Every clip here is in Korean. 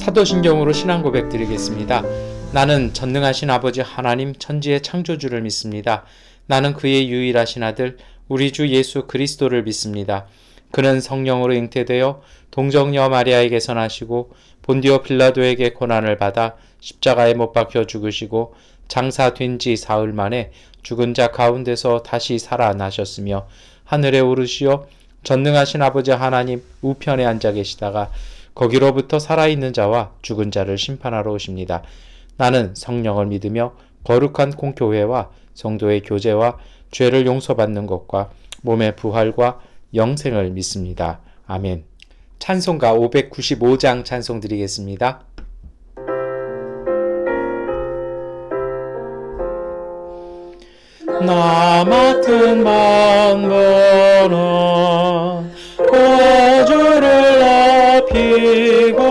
사도신경으로 신앙 고백 드리겠습니다. 나는 전능하신 아버지 하나님 천지의 창조주를 믿습니다. 나는 그의 유일하신 아들 우리 주 예수 그리스도를 믿습니다. 그는 성령으로 잉태되어 동정녀 마리아에게서 나시고 본디오 빌라도에게 고난을 받아 십자가에 못 박혀 죽으시고 장사된 지 사흘 만에 죽은 자 가운데서 다시 살아나셨으며 하늘에 오르시어 전능하신 아버지 하나님 우편에 앉아 계시다가 거기로부터 살아있는 자와 죽은 자를 심판하러 오십니다. 나는 성령을 믿으며 거룩한 공교회와 성도의 교제와 죄를 용서받는 것과 몸의 부활과 영생을 믿습니다. 아멘. 찬송가 595장 찬송 드리겠습니다. 나 맡은 방법은 고주를 높이고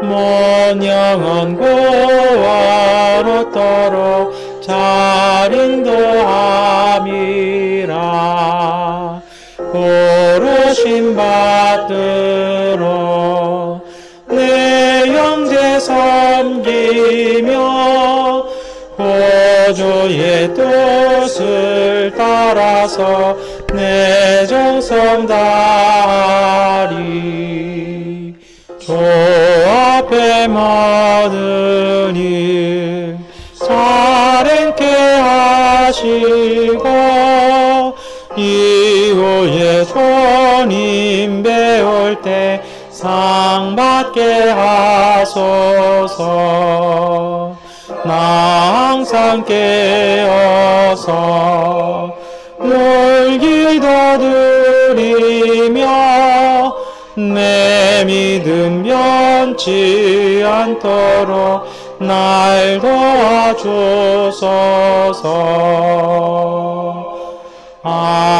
먼 영원 고아로 떨어 잘 인도함이라. 고르심 받들어 내 형제 섬기며 고주의 뜻을 따라서 내 정성 다하리. 주 앞에 모든 일 잘 행케 하시고 이후에 주님 배울 때 상 받게 하소서. 나 항상 깨어서 늘 기도드리며 내 믿음 변치 않도록 날 도와주소서. 아멘.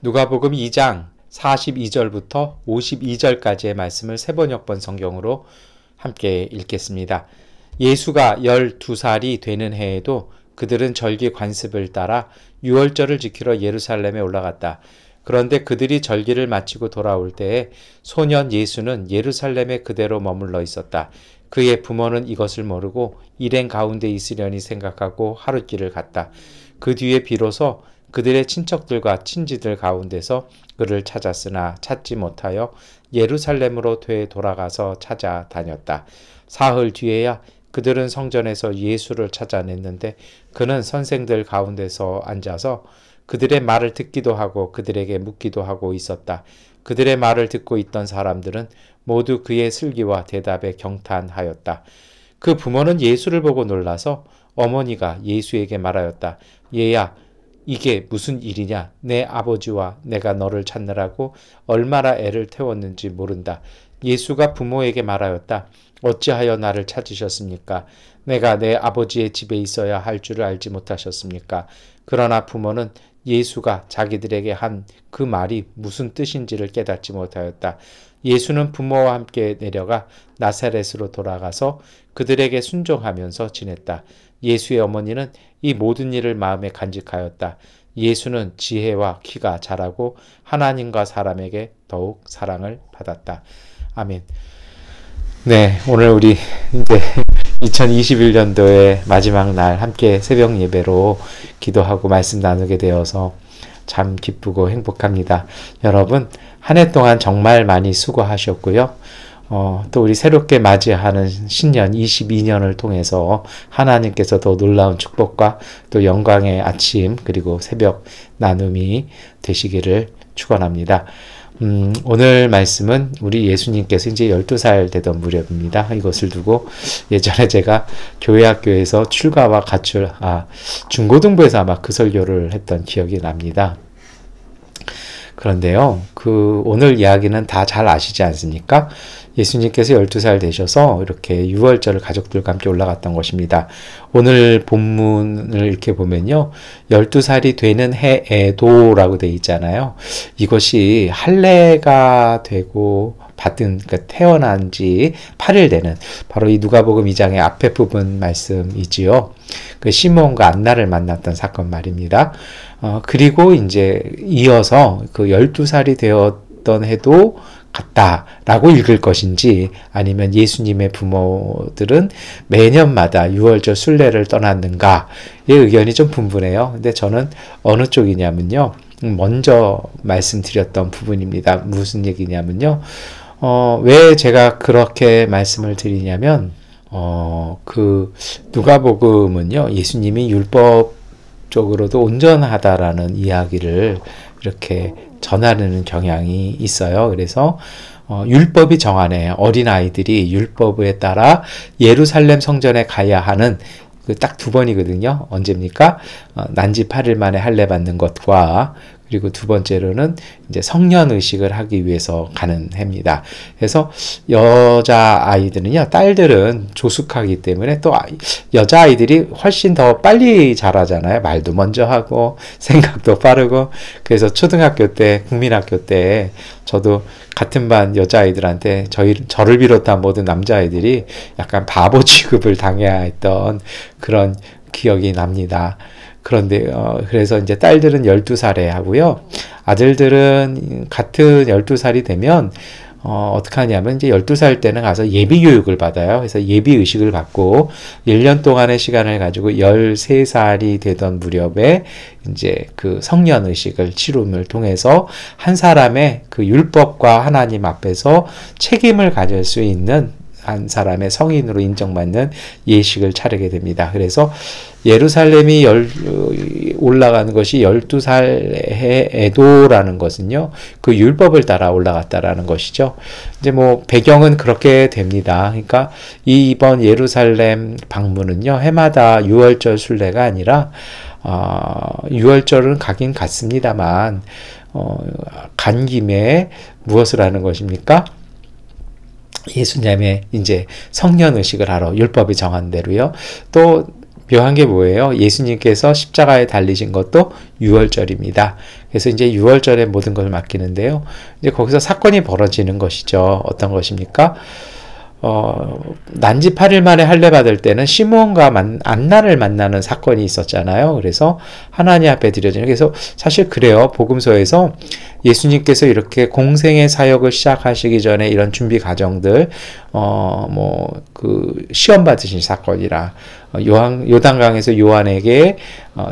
누가복음 2장 42절부터 52절까지의 말씀을 세번역번 성경으로 함께 읽겠습니다. 예수가 12살이 되는 해에도 그들은 절기 관습을 따라 유월절을 지키러 예루살렘에 올라갔다. 그런데 그들이 절기를 마치고 돌아올 때에 소년 예수는 예루살렘에 그대로 머물러 있었다. 그의 부모는 이것을 모르고 일행 가운데 있으려니 생각하고 하룻길을 갔다. 그 뒤에 비로소 그들의 친척들과 친지들 가운데서 그를 찾았으나 찾지 못하여 예루살렘으로 되돌아가서 찾아다녔다. 사흘 뒤에야 그들은 성전에서 예수를 찾아냈는데 그는 선생들 가운데서 앉아서 그들의 말을 듣기도 하고 그들에게 묻기도 하고 있었다. 그들의 말을 듣고 있던 사람들은 모두 그의 슬기와 대답에 경탄하였다. 그 부모는 예수를 보고 놀라서 어머니가 예수에게 말하였다. 얘야, 이게 무슨 일이냐? 내 아버지와 내가 너를 찾느라고 얼마나 애를 태웠는지 모른다. 예수가 부모에게 말하였다. 어찌하여 나를 찾으셨습니까? 내가 내 아버지의 집에 있어야 할 줄을 알지 못하셨습니까? 그러나 부모는 예수가 자기들에게 한 그 말이 무슨 뜻인지를 깨닫지 못하였다. 예수는 부모와 함께 내려가 나사렛으로 돌아가서 그들에게 순종하면서 지냈다. 예수의 어머니는 이 모든 일을 마음에 간직하였다. 예수는 지혜와 키가 자라고 하나님과 사람에게 더욱 사랑을 받았다. 아멘. 네, 오늘 우리 이제 2021년도의 마지막 날 함께 새벽 예배로 기도하고 말씀 나누게 되어서 참 기쁘고 행복합니다. 여러분, 한 해 동안 정말 많이 수고하셨고요. 또 우리 새롭게 맞이하는 신년 22년을 통해서 하나님께서 더 놀라운 축복과 또 영광의 아침 그리고 새벽 나눔이 되시기를 축원합니다. 오늘 말씀은 우리 예수님께서 이제 12살 되던 무렵입니다. 이것을 두고 예전에 제가 교회학교에서 출가와 가출, 중고등부에서 아마 그 설교를 했던 기억이 납니다. 그런데요, 오늘 이야기는 다 잘 아시지 않습니까? 예수님께서 12살 되셔서 이렇게 유월절을 가족들과 함께 올라갔던 것입니다. 오늘 본문을 이렇게 보면요, 12살이 되는 해에도라고 되어 있잖아요. 이것이 할례가 되고 받은, 그러니까 태어난 지 8일 되는 바로 이 누가복음 2장의 앞에 부분 말씀이지요. 그 시몬과 안나를 만났던 사건 말입니다. 그리고 이제 이어서 그 12살이 되었던 해도 같다라고 읽을 것인지, 아니면 예수님의 부모들은 매년마다 유월절 순례를 떠났는가의 의견이 좀 분분해요. 근데 저는 어느 쪽이냐면요, 먼저 말씀드렸던 부분입니다. 무슨 얘기냐면요, 왜 제가 그렇게 말씀을 드리냐면, 그 누가복음은요, 예수님이 율법적으로도 온전하다라는 이야기를 이렇게 전하는 경향이 있어요. 그래서 율법이 정하네. 어린아이들이 율법에 따라 예루살렘 성전에 가야 하는 그 딱 두 번이거든요. 언제입니까? 난지 8일 만에 할례 받는 것과, 그리고 두 번째로는 이제 성년 의식을 하기 위해서 가는 해입니다. 그래서 여자 아이들은요, 딸들은 조숙하기 때문에 또 여자 아이들이 훨씬 더 빨리 자라잖아요. 말도 먼저 하고 생각도 빠르고. 그래서 초등학교 때, 국민학교 때 저도 같은 반 여자아이들한테 저를 비롯한 모든 남자아이들이 약간 바보 취급을 당해야 했던 그런 기억이 납니다. 그런데 그래서 이제 딸들은 12살에 하고요. 아들들은 같은 12살이 되면 어떻게 하냐면 이제 12살 때는 가서 예비 교육을 받아요. 그래서 예비 의식을 받고 1년 동안의 시간을 가지고 13살이 되던 무렵에 이제 그 성년 의식을 치름을 통해서 한 사람의 그 율법과 하나님 앞에서 책임을 가질 수 있는 한 사람의 성인으로 인정받는 예식을 차리게 됩니다. 그래서 예루살렘이 올라가는 것이 12살에도라는 것은요, 그 율법을 따라 올라갔다라는 것이죠. 이제 뭐 배경은 그렇게 됩니다. 그러니까 이번 예루살렘 방문은요, 해마다 유월절 순례가 아니라 6월절은 가긴 갔습니다만 간 김에 무엇을 하는 것입니까? 예수님의 이제 성년 의식을 하러 율법이 정한 대로요. 또 묘한 게 뭐예요? 예수님께서 십자가에 달리신 것도 6월절입니다. 그래서 이제 6월절에 모든 걸 맡기는데요. 이제 거기서 사건이 벌어지는 것이죠. 어떤 것입니까? 난지 8일 만에 할례 받을 때는 시므온과 안나를 만나는 사건이 있었잖아요. 그래서 하나님 앞에 드려지는, 그래서 사실 그래요. 복음서에서 예수님께서 이렇게 공생의 사역을 시작하시기 전에 이런 준비 과정들, 그 시험 받으신 사건이라, 요단강에서 요한에게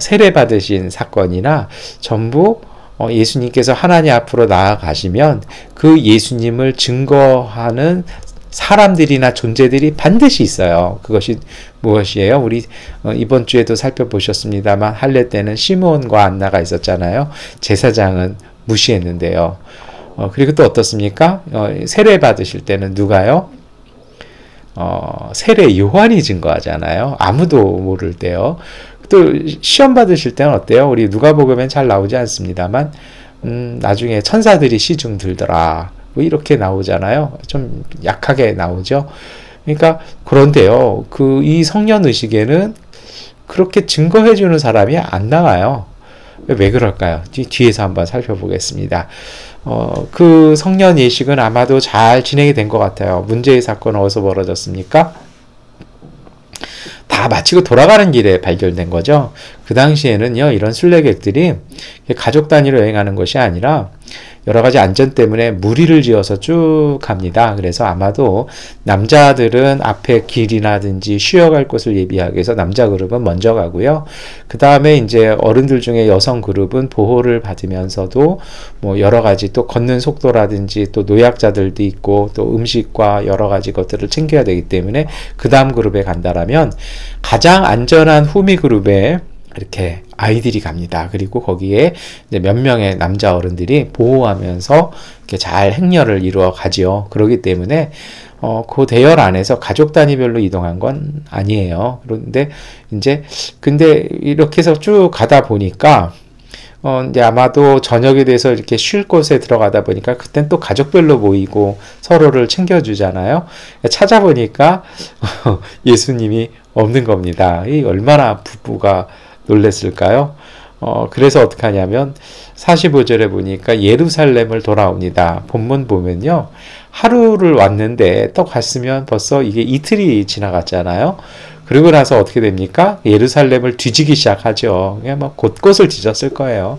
세례 받으신 사건이나 전부 예수님께서 하나님 앞으로 나아가시면 그 예수님을 증거하는 사람들이나 존재들이 반드시 있어요. 그것이 무엇이에요? 우리 이번 주에도 살펴보셨습니다만 할례 때는 시므온과 안나가 있었잖아요. 제사장은 무시했는데요. 그리고 또 어떻습니까? 세례 받으실 때는 누가요? 세례 요한이 증거하잖아요. 아무도 모를 때요. 또 시험 받으실 때는 어때요? 우리 누가복음엔 잘 나오지 않습니다만 나중에 천사들이 시중 들더라. 이렇게 나오잖아요. 좀 약하게 나오죠. 그러니까 그런데요. 이 성년 의식에는 그렇게 증거해 주는 사람이 안 나와요. 왜 그럴까요? 뒤에서 한번 살펴보겠습니다. 그 성년 예식은 아마도 잘 진행이 된 것 같아요. 문제의 사건은 어디서 벌어졌습니까? 다 마치고 돌아가는 길에 발견된 거죠. 그 당시에는요, 이런 순례객들이 가족 단위로 여행하는 것이 아니라 여러 가지 안전 때문에 무리를 지어서 쭉 갑니다. 그래서 아마도 남자들은 앞에 길이나든지 쉬어갈 곳을 예비하기 위해서 남자 그룹은 먼저 가고요. 그 다음에 이제 어른들 중에 여성 그룹은 보호를 받으면서도 뭐 여러 가지 또 걷는 속도라든지 또 노약자들도 있고 또 음식과 여러 가지 것들을 챙겨야 되기 때문에 그 다음 그룹에 간다라면 가장 안전한 후미 그룹에 이렇게 아이들이 갑니다. 그리고 거기에 이제 몇 명의 남자 어른들이 보호하면서 이렇게 잘 행렬을 이루어 가지요. 그렇기 때문에 그 대열 안에서 가족 단위별로 이동한 건 아니에요. 그런데 근데 이렇게 해서 쭉 가다 보니까 이제 아마도 저녁이 돼서 이렇게 쉴 곳에 들어가다 보니까 그땐 또 가족별로 모이고 서로를 챙겨주잖아요. 찾아보니까 예수님이 없는 겁니다. 이 얼마나 부부가 놀랬을까요? 그래서 어떻게 하냐면 45절에 보니까 예루살렘을 돌아옵니다. 본문 보면요. 하루를 왔는데 또 갔으면 벌써 이게 이틀이 지나갔잖아요. 그러고 나서 어떻게 됩니까? 예루살렘을 뒤지기 시작하죠. 그냥 막 곳곳을 뒤졌을 거예요.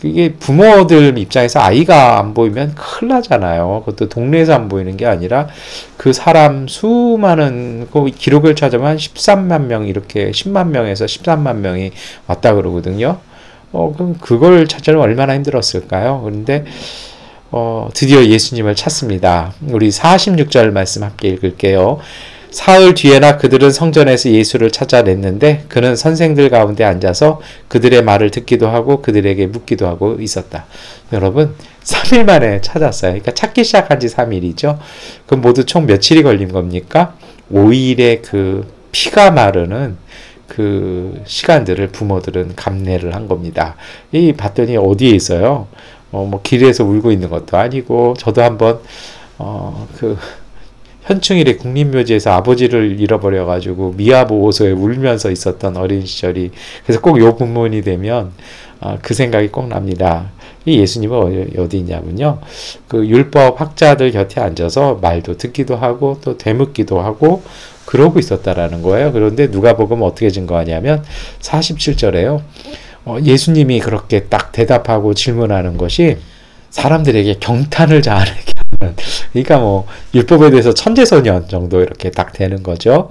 이게 부모들 입장에서 아이가 안 보이면 큰일 나잖아요. 그것도 동네에서 안 보이는 게 아니라 그 사람 수많은 그 기록을 찾아보면 13만 명 이렇게 10만 명에서 13만 명이 왔다 그러거든요. 그럼 그걸 찾으면 얼마나 힘들었을까요? 그런데 드디어 예수님을 찾습니다. 우리 46절 말씀 함께 읽을게요. 사흘 뒤에나 그들은 성전에서 예수를 찾아냈는데 그는 선생들 가운데 앉아서 그들의 말을 듣기도 하고 그들에게 묻기도 하고 있었다. 여러분 3일 만에 찾았어요. 그러니까 찾기 시작한 지 3일이죠. 그럼 모두 총 며칠이 걸린 겁니까? 5일의 그 피가 마르는 그 시간들을 부모들은 감내를 한 겁니다. 봤더니 어디에 있어요? 뭐 길에서 울고 있는 것도 아니고 저도 한번 현충일에 국립묘지에서 아버지를 잃어버려가지고 미아보호소에 울면서 있었던 어린 시절이, 그래서 꼭 요 부문이 되면 그 생각이 꼭 납니다. 이 예수님은 어디 있냐면요, 그 율법 학자들 곁에 앉아서 말도 듣기도 하고 또 되묻기도 하고 그러고 있었다라는 거예요. 그런데 누가복음은 어떻게 증거하냐면 47절에요. 예수님이 그렇게 딱 대답하고 질문하는 것이 사람들에게 경탄을 자아내게 하는, 그러니까 뭐 율법에 대해서 천재소년 정도 이렇게 딱 되는 거죠.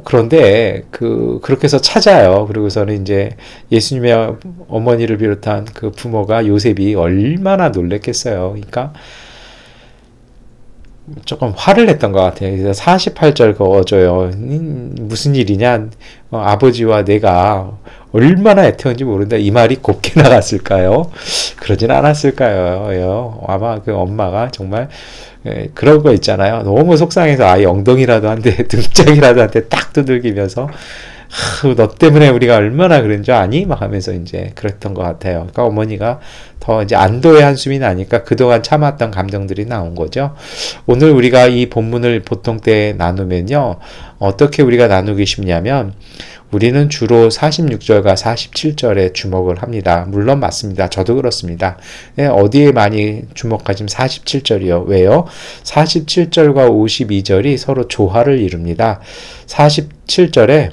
그런데 그렇게 해서 찾아요. 그리고서는 이제 예수님의 어머니를 비롯한 그 부모가 요셉이 얼마나 놀랬겠어요. 그러니까 조금 화를 냈던 것 같아요. 그래서 48절 그어줘요. 무슨 일이냐? 아버지와 내가 얼마나 애태운지 모른다. 이 말이 곱게 나갔을까요? 그러진 않았을까요? 아마 그 엄마가 정말 그런 거 있잖아요. 너무 속상해서 아이 엉덩이라도 한 대, 등짝이라도 한 대 딱 두들기면서 너 때문에 우리가 얼마나 그런 줄 아니? 막 하면서 이제 그랬던 것 같아요. 그러니까 어머니가 더 이제 안도의 한숨이 나니까 그동안 참았던 감정들이 나온 거죠. 오늘 우리가 이 본문을 보통 때 나누면요, 어떻게 우리가 나누기 쉽냐면 우리는 주로 46절과 47절에 주목을 합니다. 물론 맞습니다. 저도 그렇습니다. 어디에 많이 주목하시면 47절이요. 왜요? 47절과 52절이 서로 조화를 이룹니다. 47절에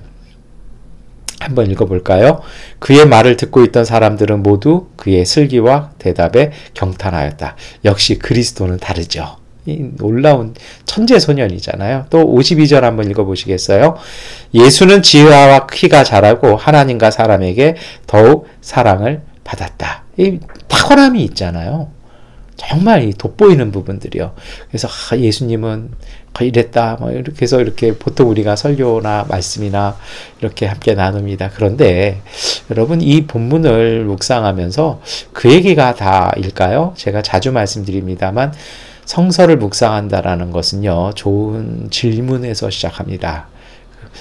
한번 읽어볼까요? 그의 말을 듣고 있던 사람들은 모두 그의 슬기와 대답에 경탄하였다. 역시 그리스도는 다르죠. 이 놀라운 천재소년이잖아요. 또 52절 한번 읽어보시겠어요? 예수는 지혜와 키가 자라고 하나님과 사람에게 더욱 사랑을 받았다. 이 탁월함이 있잖아요. 정말 이 돋보이는 부분들이요. 그래서 예수님은 이랬다, 뭐 이렇게 해서 이렇게 보통 우리가 설교나 말씀이나 이렇게 함께 나눕니다. 그런데 여러분 이 본문을 묵상하면서 그 얘기가 다일까요? 제가 자주 말씀드립니다만 성서를 묵상한다라는 것은요, 좋은 질문에서 시작합니다.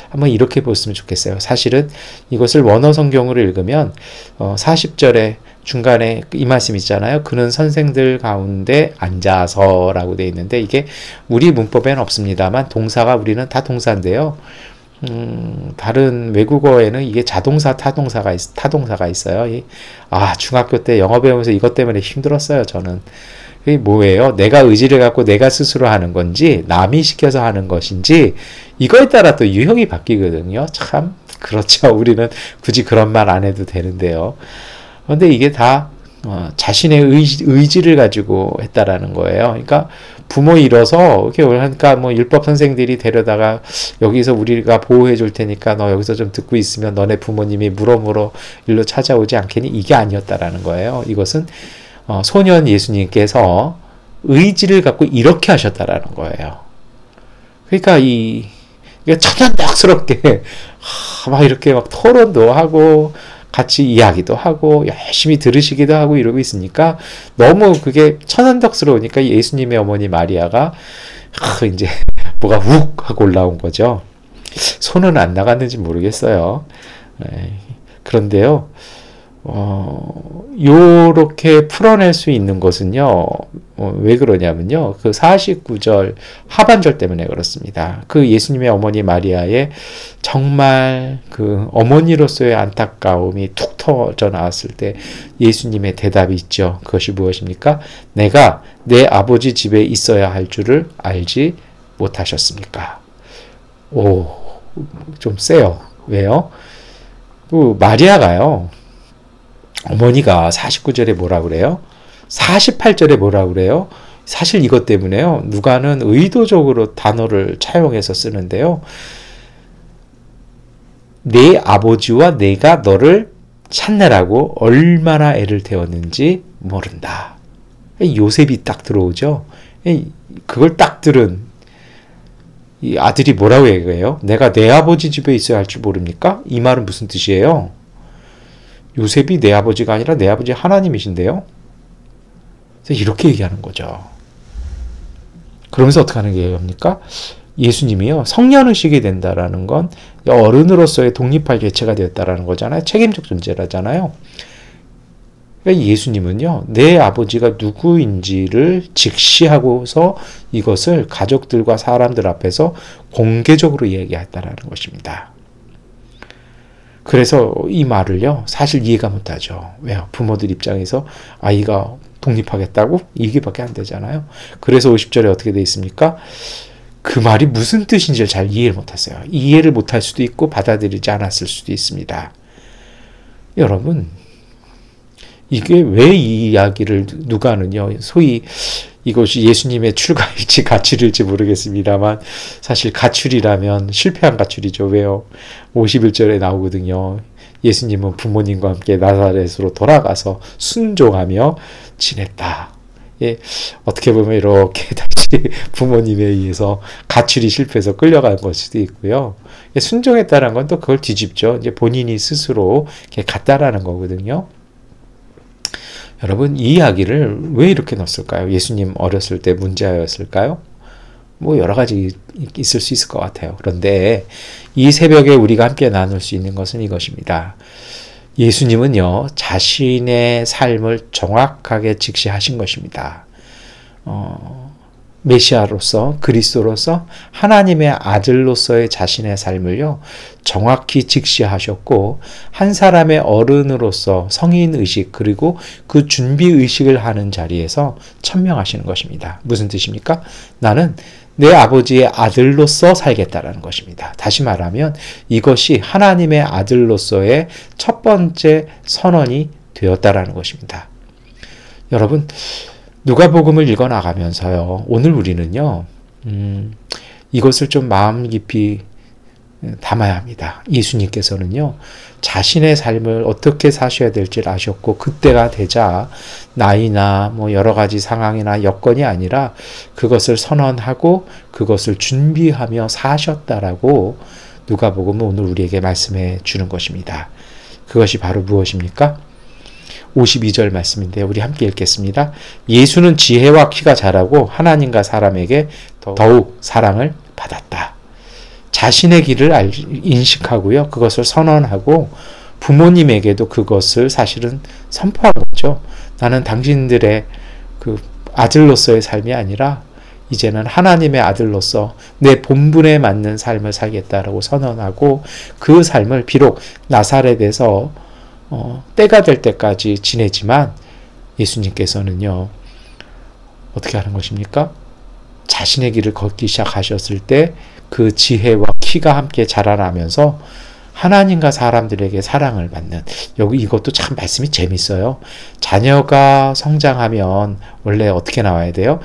한번 이렇게 보시면 좋겠어요. 사실은 이것을 원어 성경으로 읽으면 40절에 중간에 이 말씀 있잖아요. 그는 선생들 가운데 앉아서 라고 되어 있는데 이게 우리 문법에는 없습니다만 동사가 우리는 다 동사인데요. 다른 외국어에는 이게 자동사, 타동사가 있어요. 중학교 때 영어 배우면서 이것 때문에 힘들었어요, 저는. 이게 뭐예요? 내가 의지를 갖고 내가 스스로 하는 건지 남이 시켜서 하는 것인지 이거에 따라 또 유형이 바뀌거든요. 참 그렇죠. 우리는 굳이 그런 말 안 해도 되는데요. 그런데 이게 다 자신의 의지를 가지고 했다라는 거예요. 그러니까 부모 잃어서 이렇게 하니까 뭐 율법 선생들이 데려다가 여기서 우리가 보호해 줄 테니까 너 여기서 좀 듣고 있으면 너네 부모님이 물어 일로 찾아오지 않겠니? 이게 아니었다라는 거예요. 이것은 소년 예수님께서 의지를 갖고 이렇게 하셨다라는 거예요. 그러니까 이게 천연덕스럽게 막 이렇게 막 토론도 하고 같이 이야기도 하고 열심히 들으시기도 하고 이러고 있으니까 너무 그게 천연덕스러우니까 예수님의 어머니 마리아가 이제 뭐가 훅 하고 올라온 거죠. 손은 안 나갔는지 모르겠어요. 그런데요, 요렇게 풀어낼 수 있는 것은요, 왜 그러냐면요, 그 49절 하반절 때문에 그렇습니다. 그 예수님의 어머니 마리아의 정말 그 어머니로서의 안타까움이 툭 터져 나왔을 때 예수님의 대답이 있죠. 그것이 무엇입니까? 내가 내 아버지 집에 있어야 할 줄을 알지 못하셨습니까? 오, 좀 세요. 왜요? 그 마리아가요. 어머니가 49절에 뭐라 그래요? 48절에 뭐라 그래요? 사실 이것 때문에요. 누가는 의도적으로 단어를 차용해서 쓰는데요. 내 아버지와 내가 너를 찾느라고 얼마나 애를 태웠는지 모른다. 요셉이 딱 들어오죠. 그걸 딱 들은 이 아들이 뭐라고 얘기해요? 내가 내 아버지 집에 있어야 할 줄 모릅니까? 이 말은 무슨 뜻이에요? 요셉이 내 아버지가 아니라 내 아버지 하나님이신데요. 그래서 이렇게 얘기하는 거죠. 그러면서 어떻게 하는 게 합니까? 예수님이요, 성년의식이 된다라는 건 어른으로서의 독립할 개체가 되었다라는 거잖아요. 책임적 존재라잖아요. 그러니까 예수님은요, 내 아버지가 누구인지를 직시하고서 이것을 가족들과 사람들 앞에서 공개적으로 얘기했다라는 것입니다. 그래서 이 말을요, 사실 이해가 못하죠. 왜요? 부모들 입장에서 아이가 독립하겠다고? 이게밖에 안 되잖아요. 그래서 50절에 어떻게 되어 있습니까? 그 말이 무슨 뜻인지를 잘 이해를 못했어요. 이해를 못할 수도 있고 받아들이지 않았을 수도 있습니다. 여러분, 이게 왜 이 이야기를 누가는요, 소위 이것이 예수님의 출가일지 가출일지 모르겠습니다만 사실 가출이라면 실패한 가출이죠. 왜요? 51절에 나오거든요. 예수님은 부모님과 함께 나사렛으로 돌아가서 순종하며 지냈다. 예, 어떻게 보면 이렇게 다시 부모님에 의해서 가출이 실패해서 끌려간 걸 수도 있고요. 순종했다는 건 또 그걸 뒤집죠. 이제 본인이 스스로 갔다라는 거거든요. 여러분, 이 이야기를 왜 이렇게 넣었을까요? 예수님 어렸을 때 문제였을까요? 뭐 여러 가지 있을 수 있을 것 같아요. 그런데 이 새벽에 우리가 함께 나눌 수 있는 것은 이것입니다. 예수님은요, 자신의 삶을 정확하게 직시하신 것입니다. 메시아로서, 그리스도로서, 하나님의 아들로서의 자신의 삶을요, 정확히 직시하셨고, 한 사람의 어른으로서 성인의식, 그리고 그 준비의식을 하는 자리에서 천명하시는 것입니다. 무슨 뜻입니까? 나는 내 아버지의 아들로서 살겠다라는 것입니다. 다시 말하면 이것이 하나님의 아들로서의 첫 번째 선언이 되었다라는 것입니다. 여러분, 누가복음을 읽어 나가면서요, 오늘 우리는요, 이것을 좀 마음 깊이 담아야 합니다. 예수님께서는요, 자신의 삶을 어떻게 사셔야 될지를 아셨고, 그때가 되자 나이나 뭐 여러 가지 상황이나 여건이 아니라 그것을 선언하고 그것을 준비하며 사셨다라고 누가복음은 오늘 우리에게 말씀해 주는 것입니다. 그것이 바로 무엇입니까? 52절 말씀인데요. 우리 함께 읽겠습니다. 예수는 지혜와 키가 자라고 하나님과 사람에게 더욱 사랑을 받았다. 자신의 길을 인식하고요. 그것을 선언하고 부모님에게도 그것을 사실은 선포한 거죠. 나는 당신들의 그 아들로서의 삶이 아니라 이제는 하나님의 아들로서 내 본분에 맞는 삶을 살겠다라고 선언하고 그 삶을 비록 나사렛에서 때가 될 때까지 지내지만 예수님께서는요, 어떻게 하는 것입니까? 자신의 길을 걷기 시작하셨을 때 그 지혜와 키가 함께 자라나면서 하나님과 사람들에게 사랑을 받는, 여기 이것도 참 말씀이 재밌어요. 자녀가 성장하면 원래 어떻게 나와야 돼요?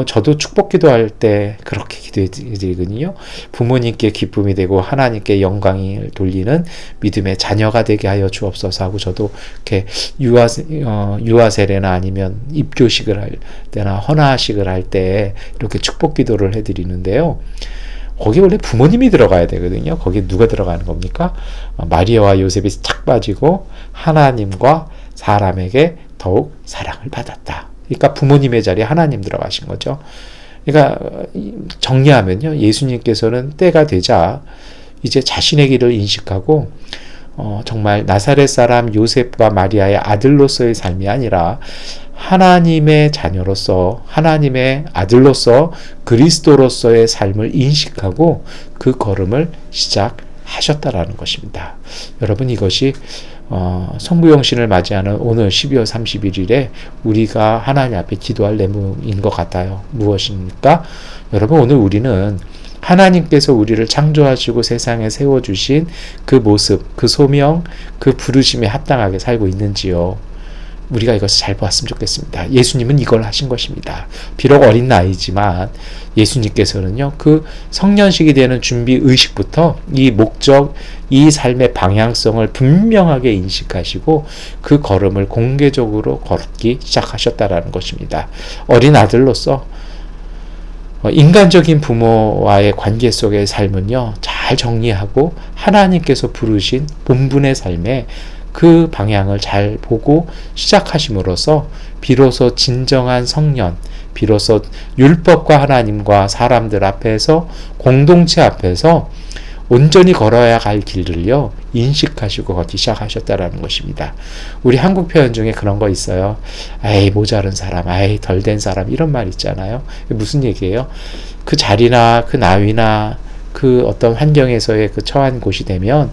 저도 축복 기도할 때 그렇게 기도해드리거든요. 부모님께 기쁨이 되고 하나님께 영광을 돌리는 믿음의 자녀가 되게 하여 주옵소서 하고, 저도 이렇게 유아 세례나 아니면 입교식을 할 때나 헌화식을 할 때 이렇게 축복 기도를 해드리는데요. 거기 원래 부모님이 들어가야 되거든요. 거기 누가 들어가는 겁니까? 마리아와 요셉이 착 빠지고 하나님과 사람에게 더욱 사랑을 받았다. 그러니까 부모님의 자리에 하나님 들어가신 거죠. 그러니까 정리하면요, 예수님께서는 때가 되자 이제 자신의 길을 인식하고 정말 나사렛 사람 요셉과 마리아의 아들로서의 삶이 아니라 하나님의 자녀로서, 하나님의 아들로서, 그리스도로서의 삶을 인식하고 그 걸음을 시작하셨다라는 것입니다. 여러분, 이것이 성부영신을 맞이하는 오늘 12월 31일에 우리가 하나님 앞에 기도할 내용인 것 같아요. 무엇입니까? 여러분, 오늘 우리는 하나님께서 우리를 창조하시고 세상에 세워주신 그 모습, 그 소명, 그 부르심에 합당하게 살고 있는지요. 우리가 이것을 잘 보았으면 좋겠습니다. 예수님은 이걸 하신 것입니다. 비록 어린 나이지만 예수님께서는요, 그 성년식이 되는 준비 의식부터 이 목적, 이 삶의 방향성을 분명하게 인식하시고 그 걸음을 공개적으로 걷기 시작하셨다라는 것입니다. 어린 아들로서 인간적인 부모와의 관계 속의 삶은요, 잘 정리하고 하나님께서 부르신 본분의 삶에 그 방향을 잘 보고 시작하심으로써 비로소 진정한 성년, 비로소 율법과 하나님과 사람들 앞에서, 공동체 앞에서 온전히 걸어야 할 길을요, 인식하시고 걷기 시작하셨다라는 것입니다. 우리 한국 표현 중에 그런 거 있어요. 에이, 모자른 사람, 에이, 덜 된 사람, 이런 말 있잖아요. 무슨 얘기예요? 그 자리나 그 나이나 그 어떤 환경에서의 그 처한 곳이 되면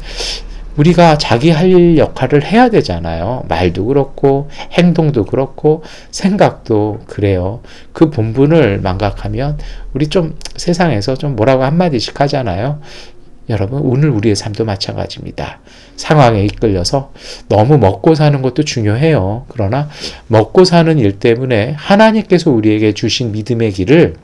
우리가 자기 할 역할을 해야 되잖아요. 말도 그렇고 행동도 그렇고 생각도 그래요. 그 본분을 망각하면 우리 좀 세상에서 좀 뭐라고 한마디씩 하잖아요. 여러분, 오늘 우리의 삶도 마찬가지입니다. 상황에 이끌려서 너무 먹고 사는 것도 중요해요. 그러나 먹고 사는 일 때문에 하나님께서 우리에게 주신 믿음의 길을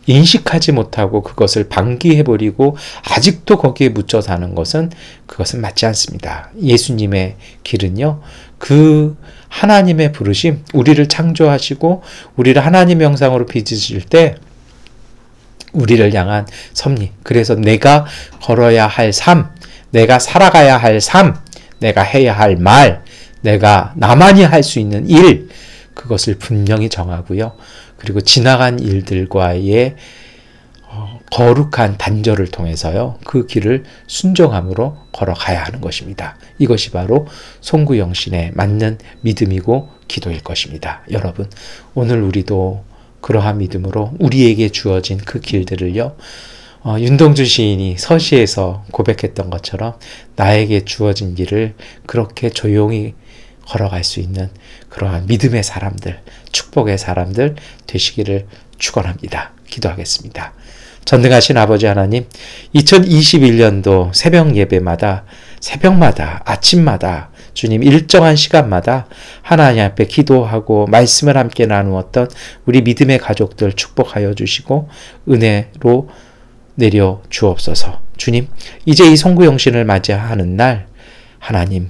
인식하지 못하고 그것을 방기해버리고 아직도 거기에 묻혀 사는 것은, 그것은 맞지 않습니다. 예수님의 길은요, 그 하나님의 부르심, 우리를 창조하시고 우리를 하나님의 형상으로 빚으실 때 우리를 향한 섭리, 그래서 내가 걸어야 할 삶, 내가 살아가야 할 삶, 내가 해야 할 말, 내가 나만이 할 수 있는 일, 그것을 분명히 정하고요. 그리고 지나간 일들과의 거룩한 단절을 통해서요, 그 길을 순종함으로 걸어가야 하는 것입니다. 이것이 바로 송구영신에 맞는 믿음이고 기도일 것입니다. 여러분, 오늘 우리도 그러한 믿음으로 우리에게 주어진 그 길들을요, 윤동주 시인이 서시에서 고백했던 것처럼 나에게 주어진 길을 그렇게 조용히 걸어갈 수 있는 그러한 믿음의 사람들, 축복의 사람들 되시기를 축원합니다. 기도하겠습니다. 전능하신 아버지 하나님, 2021년도 새벽 예배마다, 새벽마다, 아침마다 주님 일정한 시간마다 하나님 앞에 기도하고 말씀을 함께 나누었던 우리 믿음의 가족들 축복하여 주시고 은혜로 내려 주옵소서. 주님, 이제 이 송구영신을 맞이하는 날, 하나님,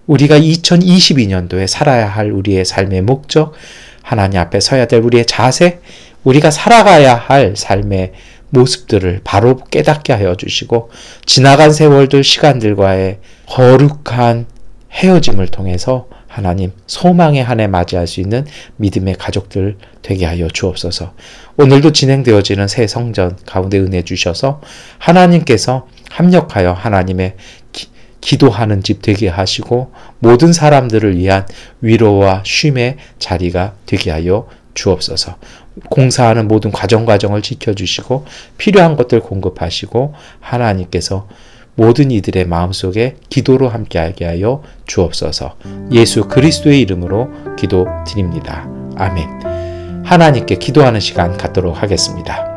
우리가 2022년도에 살아야 할 우리의 삶의 목적, 하나님 앞에 서야 될 우리의 자세, 우리가 살아가야 할 삶의 모습들을 바로 깨닫게 하여 주시고, 지나간 세월들, 시간들과의 거룩한 헤어짐을 통해서 하나님 소망의 한 해 맞이할 수 있는 믿음의 가족들 되게 하여 주옵소서. 오늘도 진행되어지는 새 성전 가운데 은혜 주셔서 하나님께서 합력하여 하나님의 기도하는 집 되게 하시고 모든 사람들을 위한 위로와 쉼의 자리가 되게 하여 주옵소서. 공사하는 모든 과정을 지켜주시고 필요한 것들 공급하시고 하나님께서 모든 이들의 마음속에 기도로 함께하게 하여 주옵소서. 예수 그리스도의 이름으로 기도드립니다. 아멘. 하나님께 기도하는 시간 갖도록 하겠습니다.